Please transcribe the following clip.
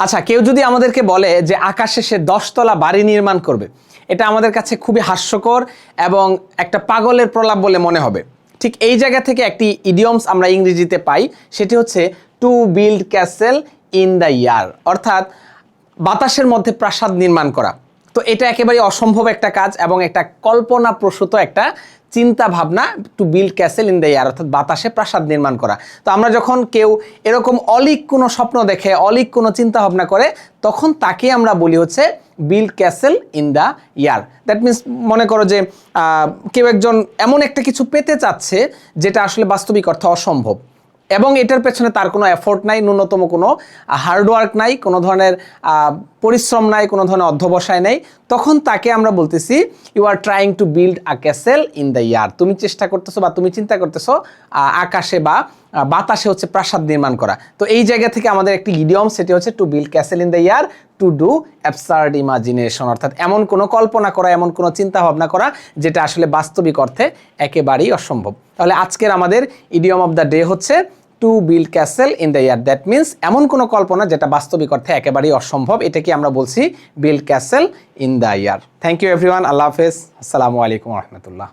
আচ্ছা, কেউ যদি আমাদেরকে বলে যে আকাশে সে 10 তলা বাড়ি নির্মাণ করবে, এটা আমাদের কাছে খুবই হাস্যকর এবং একটা পাগলের প্রলাপ বলে মনে হবে। ঠিক এই জায়গা থেকে একটি ইডিয়মস আমরা ইংরেজিতে পাই, সেটি হচ্ছে to build castle in the air, অর্থাৎ বাতাসের মধ্যে প্রাসাদ নির্মাণ করা। তো এটা একেবারে অসম্ভব একটা কাজ এবং একটা কল্পনাপ্রসূত একটা চিন্তা ভাবনা, to build castle in the air, অর্থাৎ বাতাসে প্রাসাদ নির্মাণ করা। তো আমরা যখন কেউ এরকম অলিক কোনো স্বপ্ন দেখে, অলিক কোনো চিন্তা ভাবনা করে, তখন তাকে আমরা বলি হচ্ছে build castle in the air. That means মনে করো যে কেউ একজন এমন একটা কিছু পেতে চাচ্ছে যেটা আসলে বাস্তবিক অর্থে অসম্ভব, এবং এটার পেছনে তার কোনো এফোর্ট নাই, ন্যূনতম কোনো হার্ডওয়ার্ক নাই, কোনো ধরনের পরিশ্রম নাই, কোনো ধরনের অধ্যবসায় নেই, তখন তাকে আমরা বলতেছি you are trying to build a castle in the air. তুমি চেষ্টা করতেছো বা তুমি চিন্তা করতেছো আকাশে বা বাতাসে হচ্ছে প্রাসাদ নির্মাণ করা। তো এই জায়গা থেকে আমাদের একটি ইডিয়ম, সেটি হচ্ছে to build castle in the air, to do absurd imagination, অর্থাৎ এমন কোনো কল্পনা করা, এমন কোনো চিন্তা ভাবনা করা যেটা আসলে বাস্তবিক অর্থে একেবারেই অসম্ভব। তাহলে আজকের আমাদের ইডিয়ম অফ দ্য ডে হচ্ছে to build castle in the air. That means এমন কোনো কল্পনা যেটা বাস্তবিক অর্থে একেবারেই অসম্ভব, এটাকে আমরা বলছি build castle in the air. Thank you everyone, আল্লাহ হাফেজ, আসসালামু আলাইকুম রহমতুল্লাহ।